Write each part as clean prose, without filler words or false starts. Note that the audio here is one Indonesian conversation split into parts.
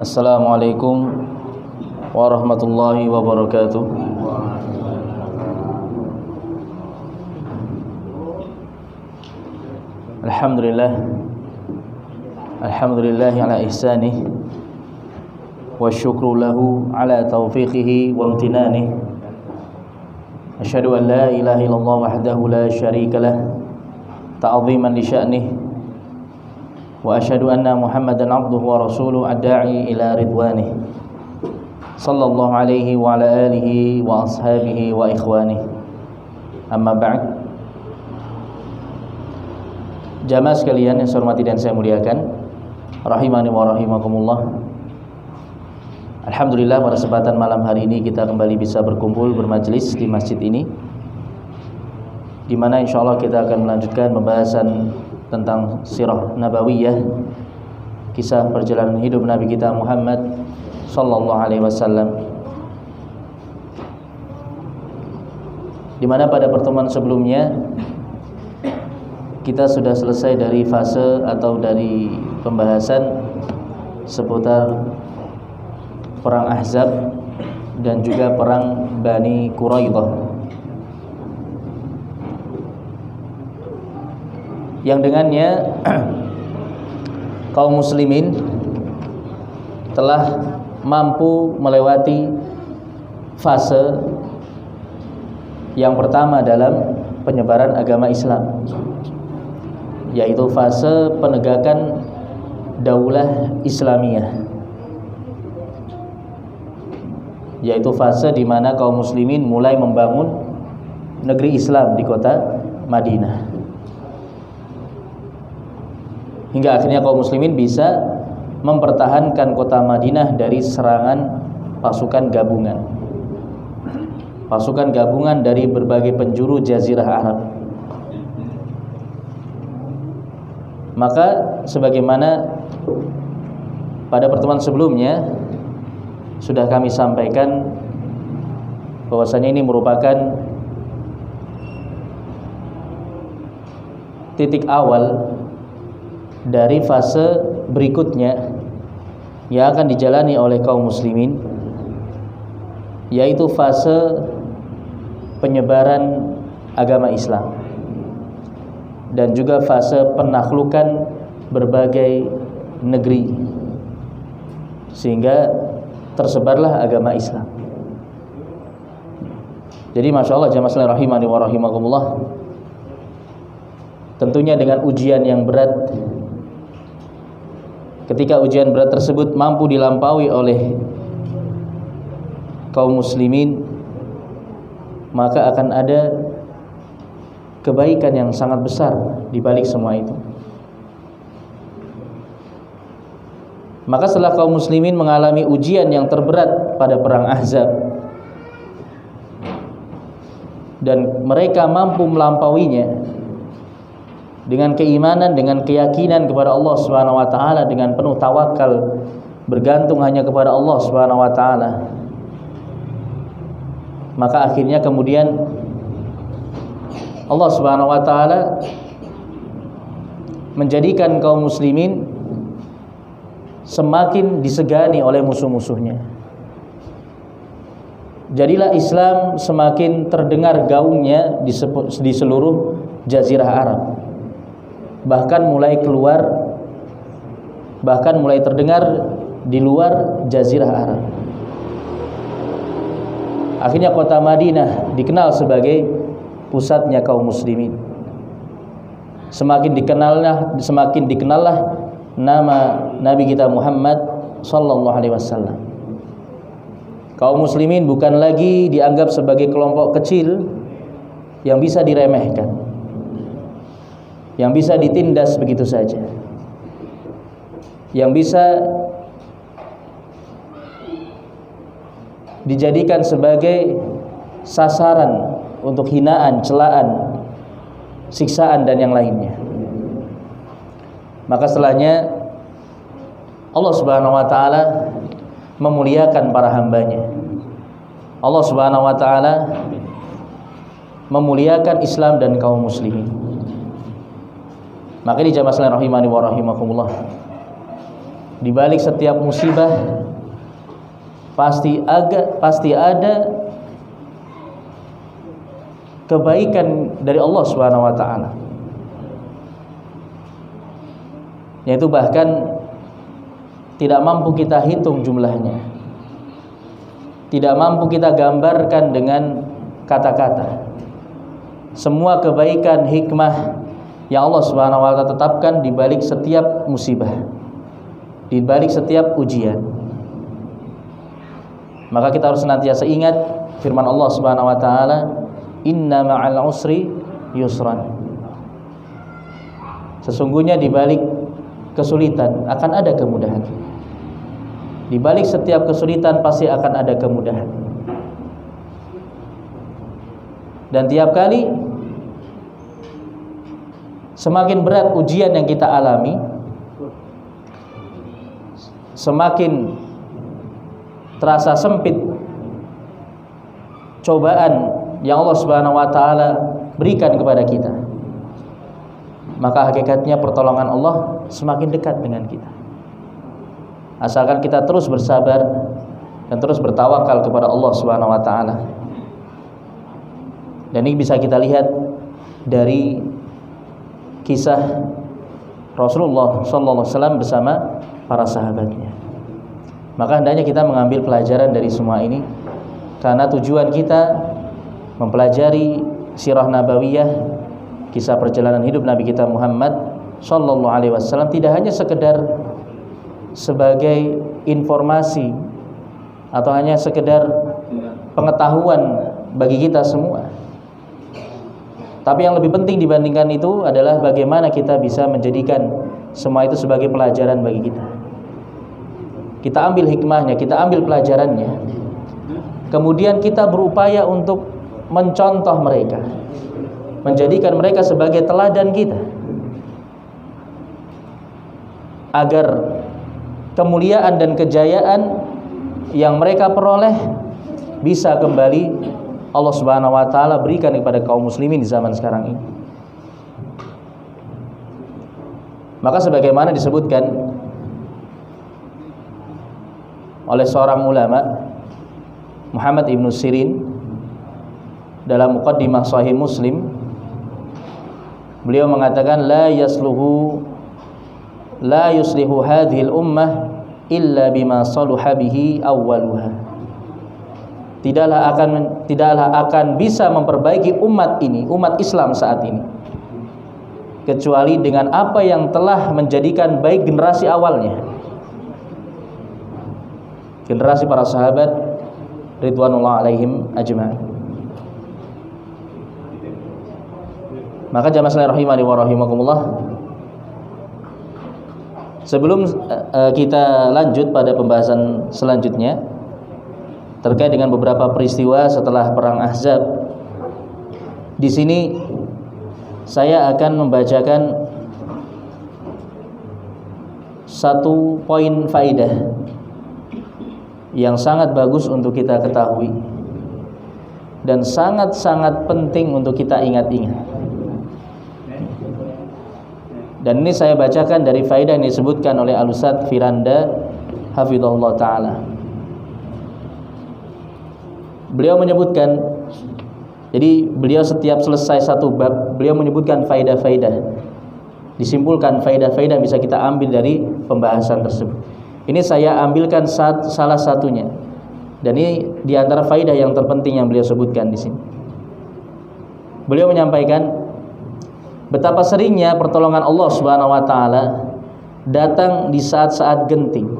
Assalamualaikum warahmatullahi wabarakatuh. Alhamdulillah ala ihsanih wa syukru lahu ala taufiqihi wa amtinanih. Asyhadu an la ilaha illallah wahdahu la syarika lah ta'ziman li sya'nih wa asyhadu anna Muhammadan abduhu wa rasuluhu ad-da'i ila ridwanih sallallahu alaihi wa ala alihi wa ashabihi wa ikhwanih. Amma ba'd. Jamaah sekalian yang saya hormati dan saya muliakan, rahimani wa rahimakumullah. Alhamdulillah, pada kesempatan malam hari ini kita kembali bisa berkumpul bermajelis di masjid ini, di mana insyaallah kita akan melanjutkan pembahasan tentang sirah nabawiyah, kisah perjalanan hidup Nabi kita Muhammad sallallahu alaihi wasallam. Di mana pada pertemuan sebelumnya kita sudah selesai dari fase atau dari pembahasan seputar perang Ahzab dan juga perang Bani Quraidah, yang dengannya kaum muslimin telah mampu melewati fase yang pertama dalam penyebaran agama Islam, yaitu fase penegakan daulah Islamiyah, yaitu fase di mana kaum muslimin mulai membangun negeri Islam di kota Madinah, hingga akhirnya kaum muslimin bisa mempertahankan kota Madinah dari serangan pasukan gabungan dari berbagai penjuru jazirah Arab. Maka sebagaimana pada pertemuan sebelumnya sudah kami sampaikan bahwasanya ini merupakan titik awal dari fase berikutnya yang akan dijalani oleh kaum muslimin, yaitu fase penyebaran agama Islam dan juga fase penaklukan berbagai negeri sehingga tersebarlah agama Islam. Jadi masya Allah jamaah sekalian rahimani wa rahimakumullah, tentunya dengan ujian yang berat. Ketika ujian berat tersebut mampu dilampaui oleh kaum muslimin, maka akan ada kebaikan yang sangat besar di balik semua itu. Maka setelah kaum muslimin mengalami ujian yang terberat pada perang Ahzab dan mereka mampu melampauinya dengan keimanan, dengan keyakinan kepada Allah Subhanahu wa taala, dengan penuh tawakal, bergantung hanya kepada Allah Subhanahu wa taala, maka akhirnya kemudian Allah Subhanahu wa taala menjadikan kaum muslimin semakin disegani oleh musuh-musuhnya. Jadilah Islam semakin terdengar gaungnya di seluruh jazirah Arab. Bahkan mulai terdengar di luar jazirah Arab. Akhirnya kota Madinah dikenal sebagai pusatnya kaum muslimin. Semakin dikenallah nama Nabi kita Muhammad sallallahu alaihi wasallam. Kaum muslimin bukan lagi dianggap sebagai kelompok kecil yang bisa diremehkan, yang bisa ditindas begitu saja, yang bisa dijadikan sebagai sasaran untuk hinaan, celaan, siksaan dan yang lainnya. Maka setelahnya Allah Subhanahu wa taala memuliakan para hambanya. Allah Subhanahu wa taala memuliakan Islam dan kaum muslimin. Maka ini jamaah sekalian rahimani wa rahimakumullah, di balik setiap musibah pasti ada kebaikan dari Allah Subhanahu wa taala. Yaitu bahkan tidak mampu kita hitung jumlahnya. Tidak mampu kita gambarkan dengan kata-kata. Semua kebaikan, hikmah yang Allah Subhanahu wa taala tetapkan di balik setiap musibah, di balik setiap ujian. Maka kita harus senantiasa ingat firman Allah Subhanahu wa taala, "Inna ma'al usri yusran." Sesungguhnya di balik kesulitan akan ada kemudahan. Di balik setiap kesulitan pasti akan ada kemudahan. Dan tiap kali semakin berat ujian yang kita alami, semakin terasa sempit cobaan yang Allah Subhanahu wa taala berikan kepada kita, maka hakikatnya pertolongan Allah semakin dekat dengan kita. Asalkan kita terus bersabar dan terus bertawakal kepada Allah Subhanahu wa taala. Dan ini bisa kita lihat dari kisah Rasulullah sallallahu alaihi wasallam bersama para sahabatnya. Maka hendaknya kita mengambil pelajaran dari semua ini, karena tujuan kita mempelajari sirah nabawiyah, kisah perjalanan hidup Nabi kita Muhammad sallallahu alaihi wasallam, tidak hanya sekedar sebagai informasi atau hanya sekedar pengetahuan bagi kita semua. Tapi yang lebih penting dibandingkan itu adalah bagaimana kita bisa menjadikan semua itu sebagai pelajaran bagi kita. Kita ambil hikmahnya, kita ambil pelajarannya. Kemudian kita berupaya untuk mencontoh mereka, menjadikan mereka sebagai teladan kita, agar kemuliaan dan kejayaan yang mereka peroleh bisa kembali Allah Subhanahu wa taala berikan kepada kaum muslimin di zaman sekarang ini. Maka sebagaimana disebutkan oleh seorang ulama, Muhammad ibnu Sirin, dalam muqaddimah Sahih Muslim, beliau mengatakan la yuslihu hadhil ummah illa bima saluha bihi awwaluha. Tidaklah akan bisa memperbaiki umat ini, umat Islam saat ini, kecuali dengan apa yang telah menjadikan baik generasi awalnya, generasi para sahabat ridwanullah alaihim ajma'in. Maka jamaah sekalian rahimani wa rahimakumullah, sebelum kita lanjut pada pembahasan selanjutnya terkait dengan beberapa peristiwa setelah perang Ahzab, di sini saya akan membacakan satu poin faidah yang sangat bagus untuk kita ketahui dan sangat-sangat penting untuk kita ingat-ingat. Dan ini saya bacakan dari faidah yang disebutkan oleh Al-Ustadz Firanda hafizahullah ta'ala. Beliau menyebutkan, jadi beliau setiap selesai satu bab, beliau menyebutkan faidah-faidah, disimpulkan faidah-faidah yang bisa kita ambil dari pembahasan tersebut. Ini saya ambilkan salah satunya, dan ini diantara faidah yang terpenting yang beliau sebutkan di sini. Beliau menyampaikan betapa seringnya pertolongan Allah Subhanahu wa taala datang di saat-saat genting,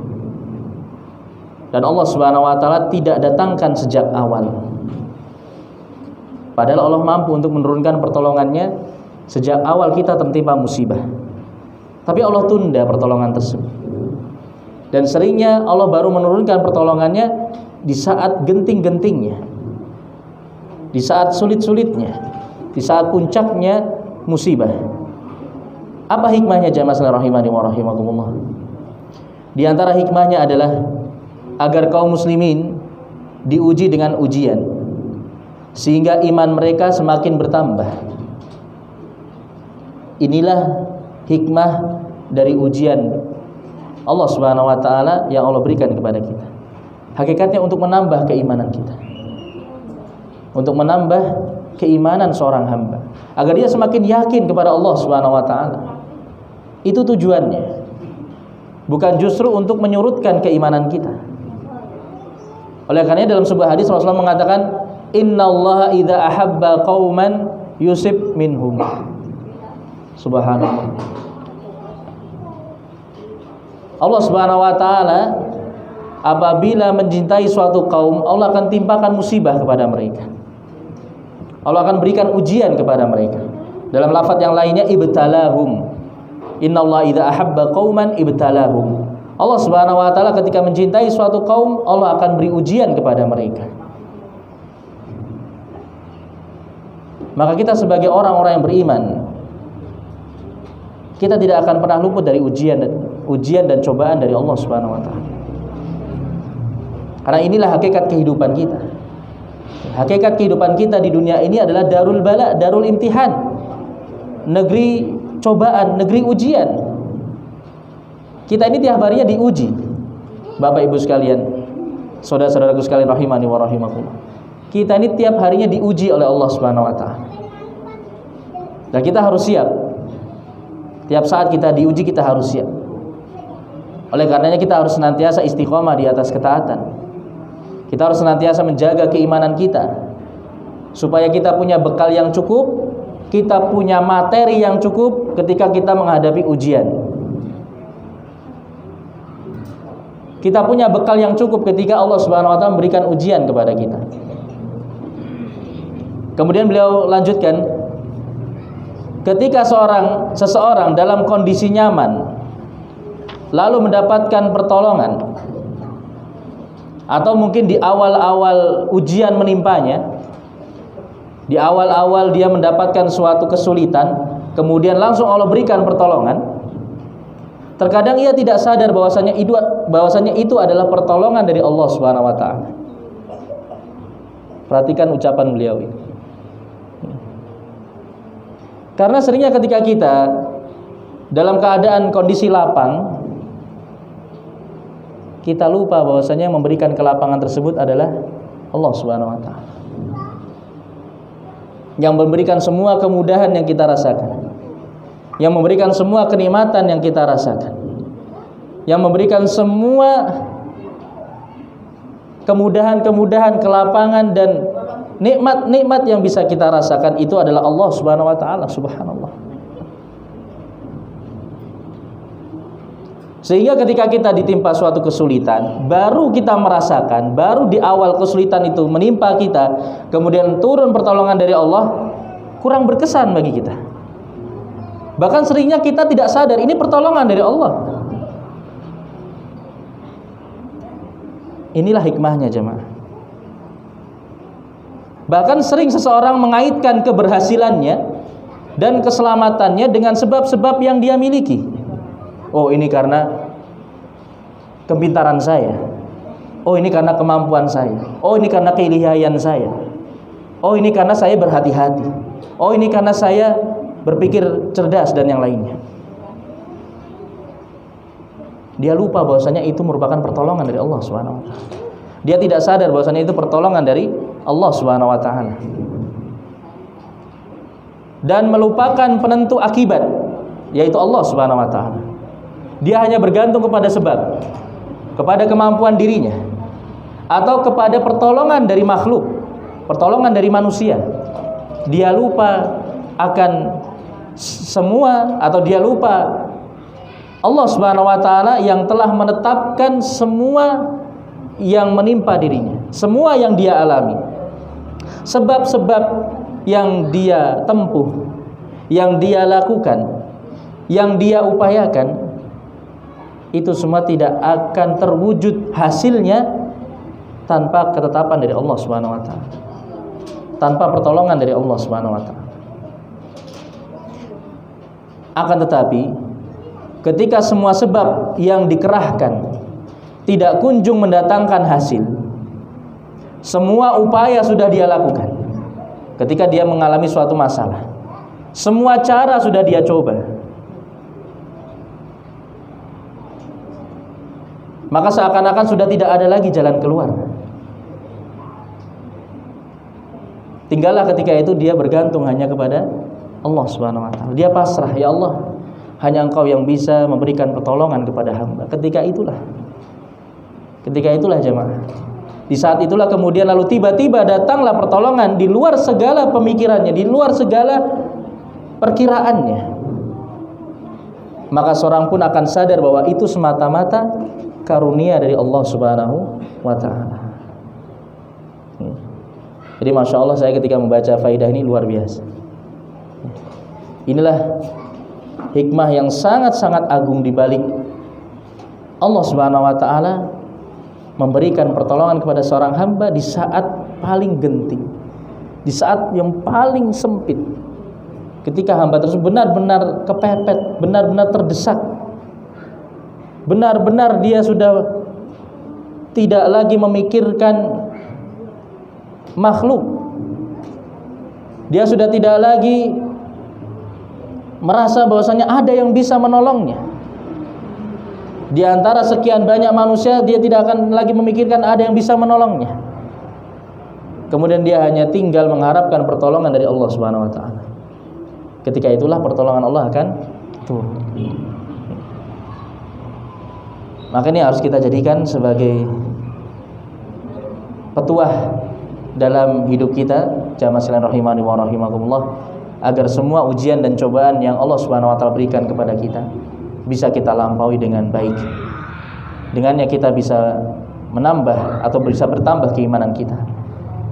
dan Allah Subhanahu wa taala tidak datangkan sejak awal. Padahal Allah mampu untuk menurunkan pertolongannya sejak awal kita tertimpa musibah, tapi Allah tunda pertolongan tersebut. Dan seringnya Allah baru menurunkan pertolongannya di saat genting-gentingnya, di saat sulit-sulitnya, di saat puncaknya musibah. Apa hikmahnya jamaah sekalian rahimani wa rahimakumullah? Di antara hikmahnya adalah agar kaum muslimin diuji dengan ujian, sehingga iman mereka semakin bertambah. Inilah hikmah dari ujian Allah Subhanahu wa taala yang Allah berikan kepada kita. Hakikatnya untuk menambah keimanan kita. Untuk menambah keimanan seorang hamba agar dia semakin yakin kepada Allah Subhanahu wa taala. Itu tujuannya. Bukan justru untuk menyurutkan keimanan kita. Oleh karenanya dalam sebuah hadis Rasulullah mengatakan, "Innallaha idza ahabba qauman yusib minhum." Subhanallah. Allah Subhanahu wa taala apabila mencintai suatu kaum, Allah akan timpakan musibah kepada mereka. Allah akan berikan ujian kepada mereka. Dalam lafaz yang lainnya, ibtalahum. Innallaha idza ahabba qauman ibtalahum. Allah Subhanahu wa taala ketika mencintai suatu kaum, Allah akan beri ujian kepada mereka. Maka kita sebagai orang-orang yang beriman, kita tidak akan pernah luput dari ujian dan cobaan dari Allah Subhanahu wa taala. Karena inilah hakikat kehidupan kita. Hakikat kehidupan kita di dunia ini adalah darul bala, darul imtihan. Negeri cobaan, negeri ujian. Kita ini tiap harinya diuji. Bapak Ibu sekalian, saudara-saudaraku sekalian rahimani wa rahimakumullah. Kita ini tiap harinya diuji oleh Allah Subhanahu wa taala. Dan kita harus siap. Tiap saat kita diuji, kita harus siap. Oleh karenanya kita harus senantiasa istiqomah di atas ketaatan. Kita harus senantiasa menjaga keimanan kita supaya kita punya bekal yang cukup, kita punya materi yang cukup ketika kita menghadapi ujian. Kita punya bekal yang cukup ketika Allah Subhanahu wa taala memberikan ujian kepada kita. Kemudian beliau lanjutkan, ketika seseorang dalam kondisi nyaman lalu mendapatkan pertolongan, atau mungkin di awal-awal ujian menimpanya, di awal-awal dia mendapatkan suatu kesulitan, kemudian langsung Allah berikan pertolongan, terkadang ia tidak sadar bahwasanya itu adalah pertolongan dari Allah Subhanahu wa taala. Perhatikan ucapan beliau ini. Karena seringnya ketika kita dalam keadaan kondisi lapang, kita lupa bahwasanya yang memberikan kelapangan tersebut adalah Allah Subhanahu wa taala. Yang memberikan semua kemudahan yang kita rasakan. Yang memberikan semua kenikmatan yang kita rasakan. Yang memberikan semua kemudahan-kemudahan, kelapangan dan nikmat-nikmat yang bisa kita rasakan itu adalah Allah Subhanahu wa taala. Subhanallah. Sehingga ketika kita ditimpa suatu kesulitan, baru kita merasakan, baru di awal kesulitan itu menimpa kita, kemudian turun pertolongan dari Allah, kurang berkesan bagi kita. Bahkan seringnya kita tidak sadar ini pertolongan dari Allah. Inilah hikmahnya jemaah. Bahkan sering seseorang mengaitkan keberhasilannya dan keselamatannya dengan sebab-sebab yang dia miliki. Oh, ini karena kepintaran saya. Oh, ini karena kemampuan saya. Oh, ini karena keilihian saya. Oh, ini karena saya berhati-hati. Oh, ini karena saya berpikir cerdas dan yang lainnya. Dia lupa bahwasanya itu merupakan pertolongan dari Allah Subhanahu wa taala. Dia tidak sadar bahwasanya itu pertolongan dari Allah Subhanahu wa taala. Dan melupakan penentu akibat, yaitu Allah Subhanahu wa taala. Dia hanya bergantung kepada sebab, kepada kemampuan dirinya, atau kepada pertolongan dari makhluk, pertolongan dari manusia. Dia lupa akan semua, atau dia lupa Allah Subhanahu wa taala yang telah menetapkan semua yang menimpa dirinya, semua yang dia alami. Sebab-sebab yang dia tempuh, yang dia lakukan, yang dia upayakan, itu semua tidak akan terwujud hasilnya tanpa ketetapan dari Allah Subhanahu wa taala, tanpa pertolongan dari Allah Subhanahu wa taala. Akan tetapi ketika semua sebab yang dikerahkan tidak kunjung mendatangkan hasil, semua upaya sudah dia lakukan. Ketika dia mengalami suatu masalah, semua cara sudah dia coba, maka seakan-akan sudah tidak ada lagi jalan keluar. Tinggallah ketika itu dia bergantung hanya kepada Allah Subhanahu wa taala. Dia pasrah, ya Allah, hanya Engkau yang bisa memberikan pertolongan kepada hamba. Ketika itulah jemaah, di saat itulah kemudian lalu tiba-tiba datanglah pertolongan di luar segala pemikirannya, di luar segala perkiraannya. Maka seorang pun akan sadar bahwa itu semata-mata karunia dari Allah Subhanahu wa taala. Jadi Masya Allah, saya ketika membaca faidah ini luar biasa. Inilah hikmah yang sangat-sangat agung di balik Allah Subhanahu wa taala memberikan pertolongan kepada seorang hamba di saat paling genting, di saat yang paling sempit. Ketika hamba tersebut benar-benar kepepet, benar-benar terdesak, benar-benar dia sudah tidak lagi memikirkan makhluk, dia sudah tidak lagi merasa bahwasanya ada yang bisa menolongnya. Di antara sekian banyak manusia, dia tidak akan lagi memikirkan ada yang bisa menolongnya. Kemudian dia hanya tinggal mengharapkan pertolongan dari Allah Subhanahu wa taala. Ketika itulah pertolongan Allah akan turun. Maka ini harus kita jadikan sebagai petuah dalam hidup kita, jamaah sekalian rahimani wa rahimakumullah, agar semua ujian dan cobaan yang Allah Subhanahu wa taala berikan kepada kita bisa kita lampaui dengan baik. Dengannya kita bisa menambah atau bisa bertambah keimanan kita,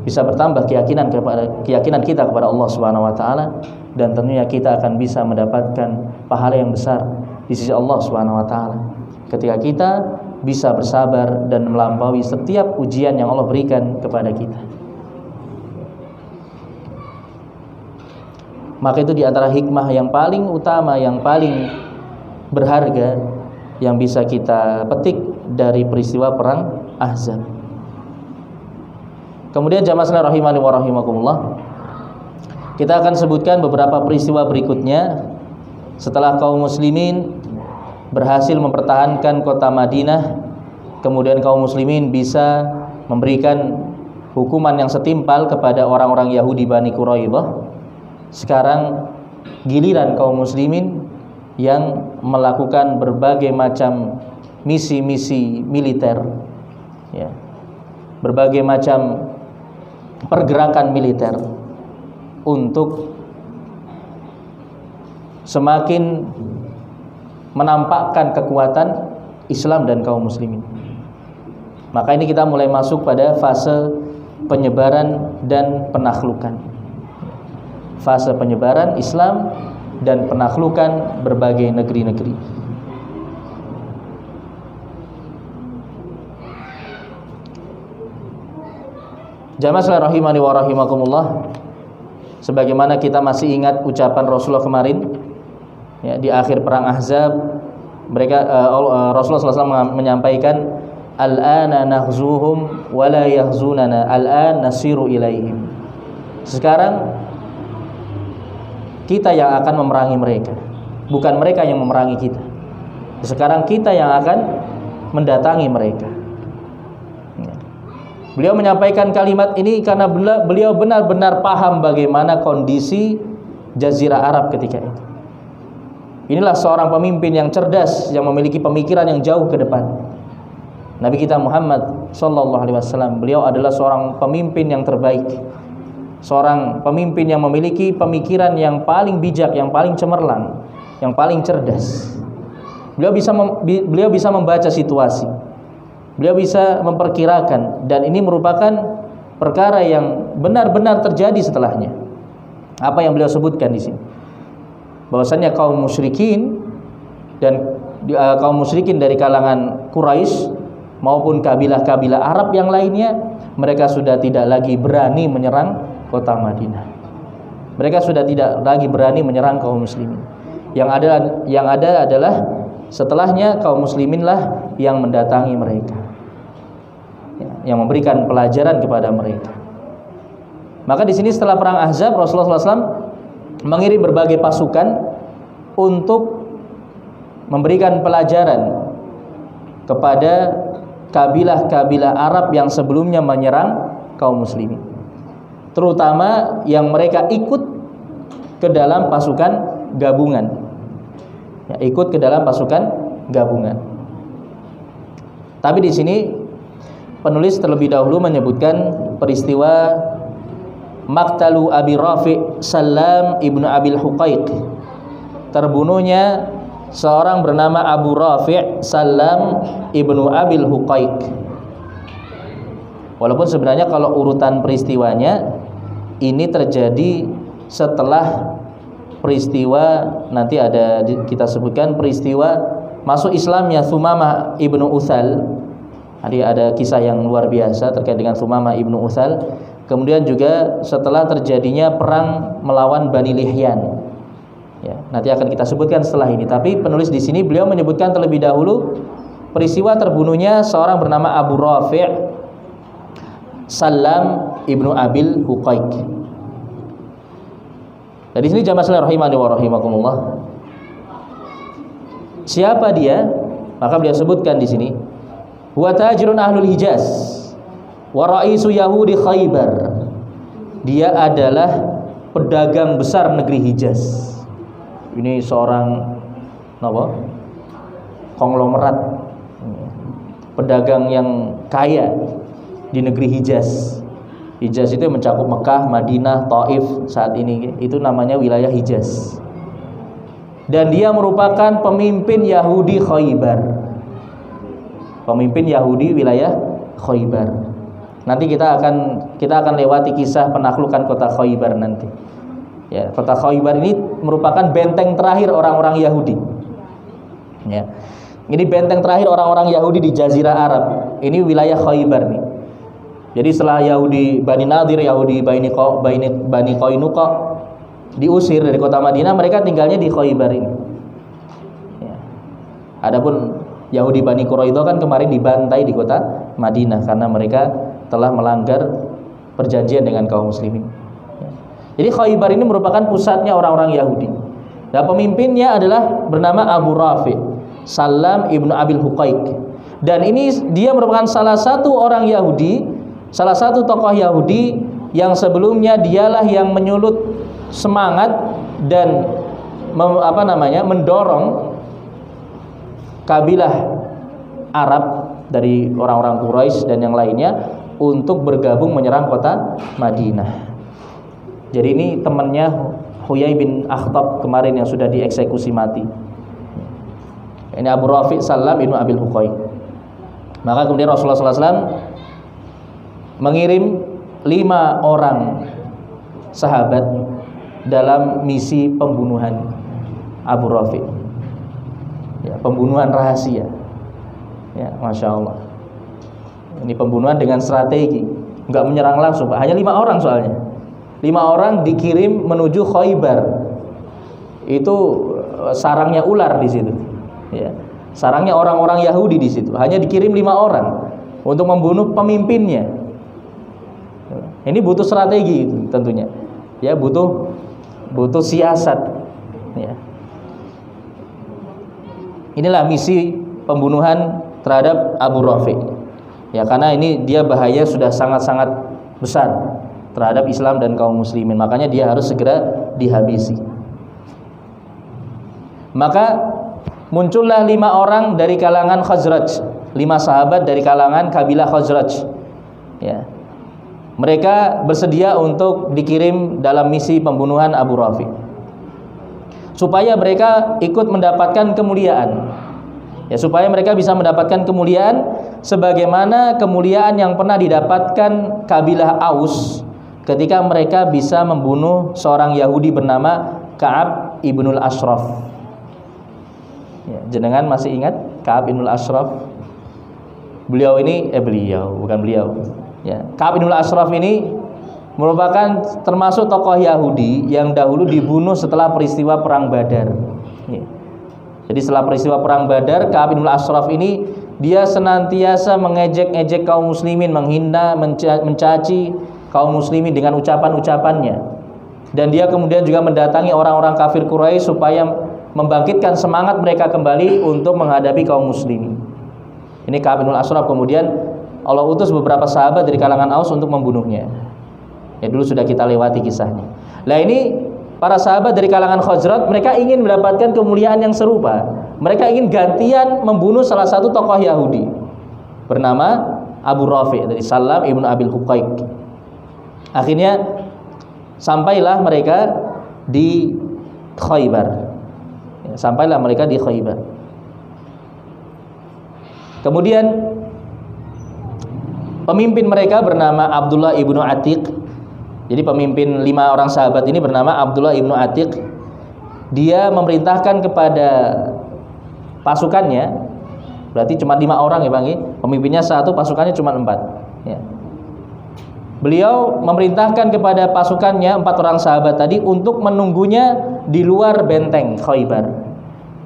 bisa bertambah keyakinan kita kepada Allah Subhanahu wa taala, dan tentunya kita akan bisa mendapatkan pahala yang besar di sisi Allah Subhanahu wa taala ketika kita bisa bersabar dan melampaui setiap ujian yang Allah berikan kepada kita. Maka itu di antara hikmah yang paling utama, yang paling berharga yang bisa kita petik dari peristiwa perang Ahzab. Kemudian jamaah sekalian rahimani wa rahimakumullah, kita akan sebutkan beberapa peristiwa berikutnya setelah kaum muslimin berhasil mempertahankan kota Madinah. Kemudian kaum muslimin bisa memberikan hukuman yang setimpal kepada orang-orang Yahudi Bani Quraidah. Sekarang giliran kaum muslimin yang melakukan berbagai macam misi-misi militer, ya, berbagai macam pergerakan militer untuk semakin menampakkan kekuatan Islam dan kaum muslimin. Maka ini kita mulai masuk pada fase penyebaran dan penaklukan. Fase penyebaran Islam dan penaklukan berbagai negeri-negeri. Jamaah sekalian rahimani wa rahimakumullah, sebagaimana kita masih ingat ucapan Rasulullah kemarin, ya, di akhir perang Ahzab, Rasulullah SAW menyampaikan, al-ana nahzuhum wa la yahzunana, al-an nasiru ilaihim. Sekarang kita yang akan memerangi mereka, bukan mereka yang memerangi kita. Sekarang kita yang akan mendatangi mereka. Beliau menyampaikan kalimat ini karena beliau benar-benar paham bagaimana kondisi Jazirah Arab ketika itu. Inilah seorang pemimpin yang cerdas, yang memiliki pemikiran yang jauh ke depan. Nabi kita Muhammad sallallahu alaihi wasallam, beliau adalah seorang pemimpin yang terbaik, seorang pemimpin yang memiliki pemikiran yang paling bijak, yang paling cemerlang, yang paling cerdas. Beliau bisa membaca situasi, beliau bisa memperkirakan, dan ini merupakan perkara yang benar-benar terjadi setelahnya. Apa yang beliau sebutkan di sini, bahwasanya kaum musyrikin dan kaum musyrikin dari kalangan Quraisy maupun kabilah-kabilah Arab yang lainnya, mereka sudah tidak lagi berani menyerang kota Madinah. Mereka sudah tidak lagi berani menyerang kaum muslimin. Yang ada adalah setelahnya kaum muslimin lah yang mendatangi mereka, yang memberikan pelajaran kepada mereka. Maka di sini setelah perang Ahzab, Rasulullah SAW mengirim berbagai pasukan untuk memberikan pelajaran kepada kabilah-kabilah Arab yang sebelumnya menyerang kaum muslimin, terutama yang mereka ikut ke dalam pasukan gabungan. Ya, ikut ke dalam pasukan gabungan. Tapi di sini penulis terlebih dahulu menyebutkan peristiwa Maqtalu Abi Rafi' Salam ibnu Abil Huqaiq, terbunuhnya seorang bernama Abu Rafi' Salam ibnu Abil Huqaiq. Walaupun sebenarnya kalau urutan peristiwanya ini terjadi setelah peristiwa, nanti ada kita sebutkan peristiwa masuk Islamnya Thumamah ibnu Utsal. Jadi ada kisah yang luar biasa terkait dengan Thumamah ibnu Utsal. Kemudian juga setelah terjadinya perang melawan Bani Lihyan. Ya, nanti akan kita sebutkan setelah ini. Tapi penulis di sini beliau menyebutkan terlebih dahulu peristiwa terbunuhnya seorang bernama Abu Rafi' Salam ibnu Abil Huqaiq. Jadi di sini jamaah sekalian rahimani wa rahimakumullah. Siapa dia? Maka beliau sebutkan di sini, huwa tajirun ahlul Hijaz wa ra'isu Yahudi Khaybar. Dia adalah pedagang besar negeri Hijaz. Ini seorang konglomerat, pedagang yang kaya di negeri Hijaz. Hijaz itu mencakup Mekah, Madinah, Taif saat ini. Itu namanya wilayah Hijaz. Dan dia merupakan pemimpin Yahudi Khaybar. Pemimpin Yahudi wilayah Khaybar. Nanti kita akan lewati kisah penaklukan kota Khaybar nanti. Ya, kota Khaybar ini merupakan benteng terakhir orang-orang Yahudi. Ya. Ini benteng terakhir orang-orang Yahudi di Jazirah Arab. Ini wilayah Khaybar nih. Jadi setelah Yahudi Bani Nadir, Yahudi Bani Qainuqa diusir dari kota Madinah, mereka tinggalnya di Khaybar ini. Ya. Adapun Yahudi Bani Quraidah kan kemarin dibantai di kota Madinah karena mereka telah melanggar perjanjian dengan kaum muslimin. Jadi Khaybar ini merupakan pusatnya orang-orang Yahudi. Dan pemimpinnya adalah bernama Abu Rafi' Salam ibnu Abil Huqaiq. Dan ini dia merupakan salah satu orang Yahudi, salah satu tokoh Yahudi yang sebelumnya dialah yang menyulut semangat dan mendorong kabilah Arab dari orang-orang Quraisy dan yang lainnya untuk bergabung menyerang kota Madinah. Jadi ini temannya Huyai bin Akhtab kemarin yang sudah dieksekusi mati. Ini Abu Rafi' Salam ibnu Abil Huqaiq. Maka kemudian Rasulullah SAW mengirim 5 orang sahabat dalam misi pembunuhan Abu Rafi'. Ya, pembunuhan rahasia. Ya, Masya Allah. Ini pembunuhan dengan strategi, enggak menyerang langsung, Pak. Hanya 5 orang soalnya. 5 orang dikirim menuju Khaybar. Itu sarangnya ular di situ. Ya. Sarangnya orang-orang Yahudi di situ. Hanya dikirim 5 orang untuk membunuh pemimpinnya. Ini butuh strategi tentunya. Ya, butuh siasat. Ya. Inilah misi pembunuhan terhadap Abu Rafi'. Ya, karena ini dia bahaya sudah sangat-sangat besar terhadap Islam dan kaum muslimin. Makanya dia harus segera dihabisi. Maka muncullah 5 orang dari kalangan Khazraj, 5 sahabat dari kalangan kabilah Khazraj. Ya. Mereka bersedia untuk dikirim dalam misi pembunuhan Abu Rafi', supaya mereka ikut mendapatkan kemuliaan. Ya, supaya mereka bisa mendapatkan kemuliaan sebagaimana kemuliaan yang pernah didapatkan kabilah Aus ketika mereka bisa membunuh seorang Yahudi bernama Ka'ab ibnul Ashraf. Ya, jenengan masih ingat Ka'ab ibnul Ashraf? Ka'ab ibnul Ashraf ini merupakan termasuk tokoh Yahudi yang dahulu dibunuh setelah peristiwa perang Badar. Ya. Jadi setelah peristiwa perang Badar, Ka'ab ibnul Ashraf ini dia senantiasa mengejek-ejek kaum muslimin, menghina, mencaci kaum muslimin dengan ucapan-ucapannya. Dan dia kemudian juga mendatangi orang-orang kafir Quraisy supaya membangkitkan semangat mereka kembali untuk menghadapi kaum muslimin. Ini Ka'ab bin Ashraf, kemudian Allah utus beberapa sahabat dari kalangan Aus untuk membunuhnya. Ya, dulu sudah kita lewati kisahnya. Nah, ini para sahabat dari kalangan Khazraj, mereka ingin mendapatkan kemuliaan yang serupa. Mereka ingin gantian membunuh salah satu tokoh Yahudi bernama Abu Rafi' dari Salam ibnu Abil Huqaiq. Akhirnya sampailah mereka di Khaybar. Ya, sampailah mereka di Khaybar. Kemudian pemimpin mereka bernama Abdullah ibnu Atiq. Jadi pemimpin 5 orang sahabat ini bernama Abdullah ibnu Atiq. Dia memerintahkan kepada pasukannya, berarti cuma 5 orang ya Bang, pemimpinnya 1, pasukannya cuma 4 ya. Beliau memerintahkan kepada pasukannya 4 orang sahabat tadi untuk menunggunya di luar benteng Khaybar.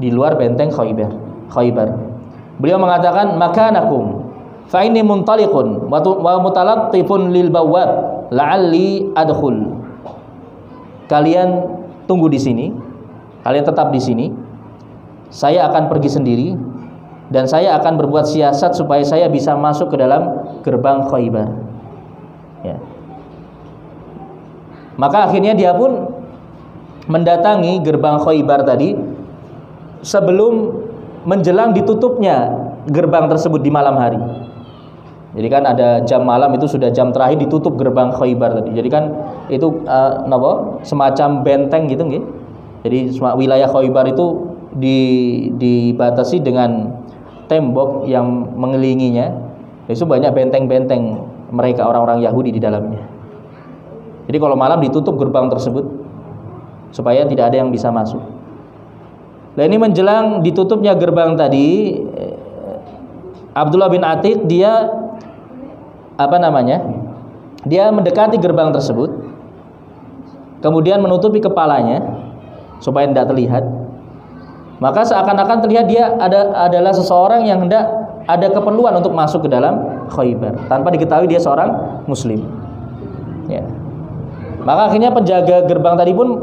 Di luar benteng Khaybar. Beliau mengatakan, "Makanakum fa inni muntaliqun wa mutalattifun lil bawwab la'alli adkhul." Kalian tunggu di sini. Kalian tetap di sini. Saya akan pergi sendiri dan saya akan berbuat siasat supaya saya bisa masuk ke dalam gerbang Khaybar. Ya. Maka akhirnya dia pun mendatangi gerbang Khaybar tadi sebelum menjelang ditutupnya gerbang tersebut di malam hari. Jadi kan ada jam malam, itu sudah jam terakhir ditutup gerbang Khaybar tadi. Jadi kan itu semacam benteng gitu nggih. Jadi wilayah Khaybar itu dibatasi dengan tembok yang mengelilinginya. Itu banyak benteng-benteng mereka orang-orang Yahudi di dalamnya. Jadi kalau malam ditutup gerbang tersebut supaya tidak ada yang bisa masuk. Nah, ini menjelang ditutupnya gerbang tadi, Abdullah bin Atiq dia dia mendekati gerbang tersebut, kemudian menutupi kepalanya supaya tidak terlihat. Maka seakan-akan terlihat dia adalah seseorang yang hendak ada keperluan untuk masuk ke dalam Khaybar tanpa diketahui dia seorang muslim. Ya. Maka akhirnya penjaga gerbang tadi pun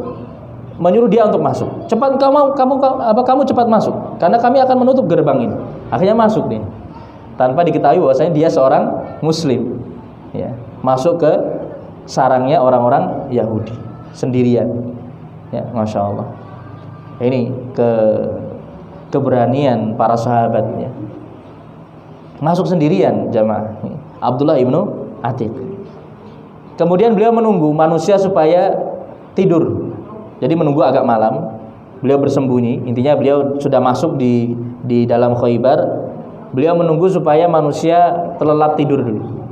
menyuruh dia untuk masuk. Cepat kamu cepat masuk karena kami akan menutup gerbang ini. Akhirnya masuk nih. Tanpa diketahui bahwasanya dia seorang muslim. Ya, masuk ke sarangnya orang-orang Yahudi sendirian. Ya, Masya Allah. Ini keberanian para sahabat ya. Masuk sendirian jamaah. Abdullah ibnu Atiq. Kemudian beliau menunggu manusia supaya tidur. Jadi menunggu agak malam. Beliau bersembunyi. Intinya beliau sudah masuk di dalam Khaybar. Beliau menunggu supaya manusia terlelap tidur dulu.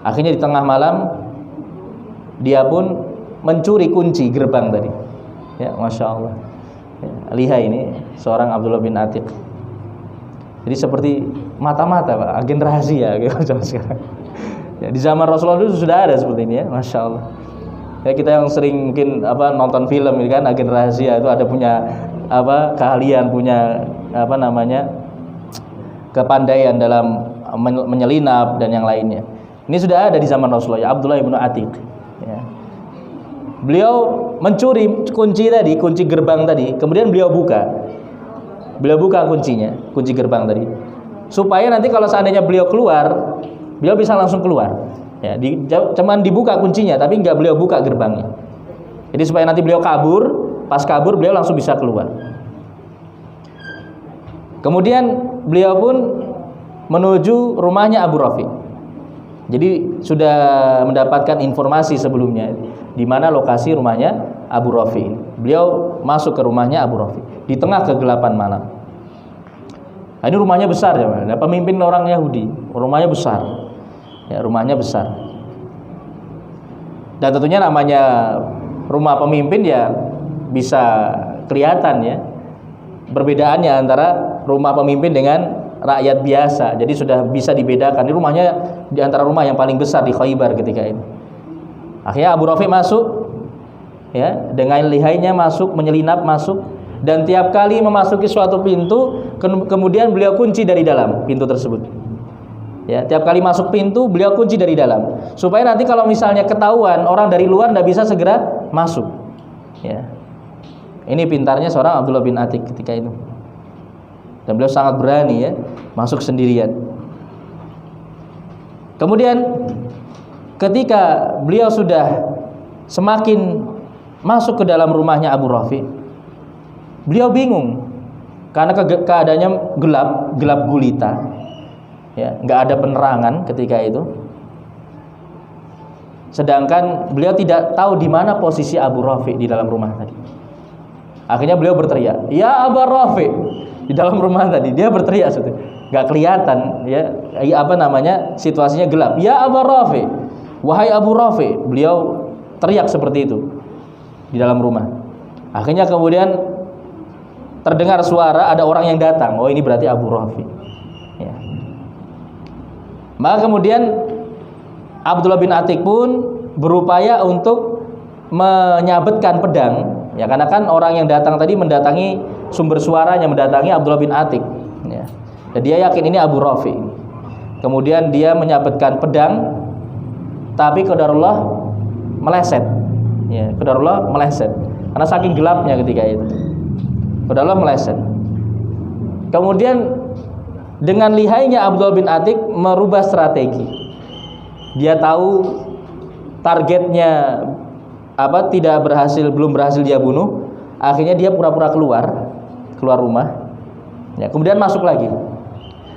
Akhirnya di tengah malam dia pun mencuri kunci gerbang tadi. Ya, Masya Allah. Ya, lihai ini seorang Abdullah bin Atiq. Jadi seperti mata-mata Pak, agen rahasia gitu sekarang. Ya, di zaman Rasulullah dulu sudah ada seperti ini ya, Masya Allah. Ya, kita yang sering mungkin nonton film ini kan, agen rahasia itu ada punya keahlian, punya kepandaian dalam menyelinap dan yang lainnya. Ini sudah ada di zaman Rasulullah ya, Abdullah bin Atiq. Ya. Beliau mencuri kunci gerbang tadi, kemudian beliau buka kuncinya, kunci gerbang tadi, supaya nanti kalau seandainya beliau keluar, beliau bisa langsung keluar. Ya, cuman dibuka kuncinya, tapi nggak beliau buka gerbangnya. Jadi supaya nanti beliau kabur, pas kabur beliau langsung bisa keluar. Kemudian beliau pun menuju rumahnya Abu Rafi. Jadi sudah mendapatkan informasi sebelumnya di mana lokasi rumahnya Abu Rafi. Beliau masuk ke rumahnya Abu Rafi di tengah kegelapan malam. Nah, ini rumahnya besar ya, nah, pemimpin orang Yahudi, rumahnya besar. Ya, rumahnya besar. Dan tentunya namanya rumah pemimpin ya bisa kelihatan ya perbedaannya antara rumah pemimpin dengan rakyat biasa. Jadi sudah bisa dibedakan. Ini rumahnya di antara rumah yang paling besar di Khaybar ketika ini. Akhirnya Abu Rafi masuk ya, dengan lihainya masuk, menyelinap masuk, dan tiap kali memasuki suatu pintu kemudian beliau kunci dari dalam pintu tersebut. Ya, tiap kali masuk pintu beliau kunci dari dalam supaya nanti kalau misalnya ketahuan orang dari luar tidak bisa segera masuk. Ya. Ini pintarnya seorang Abdullah bin Atiq ketika itu. Dan beliau sangat berani ya, masuk sendirian. Kemudian ketika beliau sudah semakin masuk ke dalam rumahnya Abu Rafi, beliau bingung karena keadaannya gelap gulita, ya, nggak ada penerangan ketika itu. Sedangkan beliau tidak tahu di mana posisi Abu Rafi di dalam rumah tadi. Akhirnya beliau berteriak, "Ya Abu Rafi!" Di dalam rumah tadi dia berteriak, nggak kelihatan, ya, situasinya gelap. "Ya Abu Rafi, wahai Abu Rafi!" Beliau teriak seperti itu di dalam rumah. Akhirnya kemudian terdengar suara ada orang yang datang. Oh, ini berarti Abu Rafi. Ya. Maka kemudian Abdullah bin Atik pun berupaya untuk menyabetkan pedang. Ya, karena kan orang yang datang tadi mendatangi sumber suaranya, mendatangi Abdullah bin Atik. Ya. Dan dia yakin ini Abu Rafi. Kemudian dia menyabetkan pedang, tapi qadarullah meleset. Ya, qadarullah meleset. Karena saking gelapnya ketika itu. Qadarullah meleset. Kemudian dengan lihainya Abdullah bin Atik merubah strategi. Dia tahu targetnya belum berhasil dia bunuh. Akhirnya dia pura-pura keluar rumah. Ya, kemudian masuk lagi.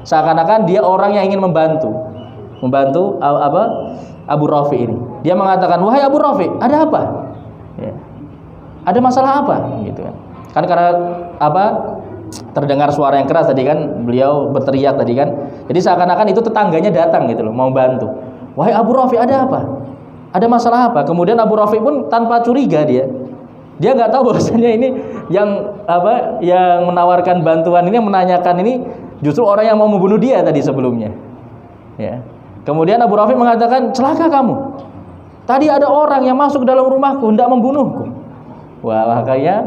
Seakan-akan dia orang yang ingin membantu Abu Rafi ini. Dia mengatakan, "Wahai Abu Rafi, ada apa? Ya. Ada masalah apa?" Gitu kan. Kan karena terdengar suara yang keras tadi kan, beliau berteriak tadi kan. Jadi seakan-akan itu tetangganya datang gitu loh, mau bantu. "Wahai Abu Rafi, ada apa? Ada masalah apa?" Kemudian Abu Rafi pun tanpa curiga dia nggak tahu bahwasanya ini yang menawarkan bantuan ini, yang menanyakan ini justru orang yang mau membunuh dia tadi sebelumnya. Ya. Kemudian Abu Rafi mengatakan, "Celaka kamu. Tadi ada orang yang masuk dalam rumahku hendak membunuhku." Wah, makanya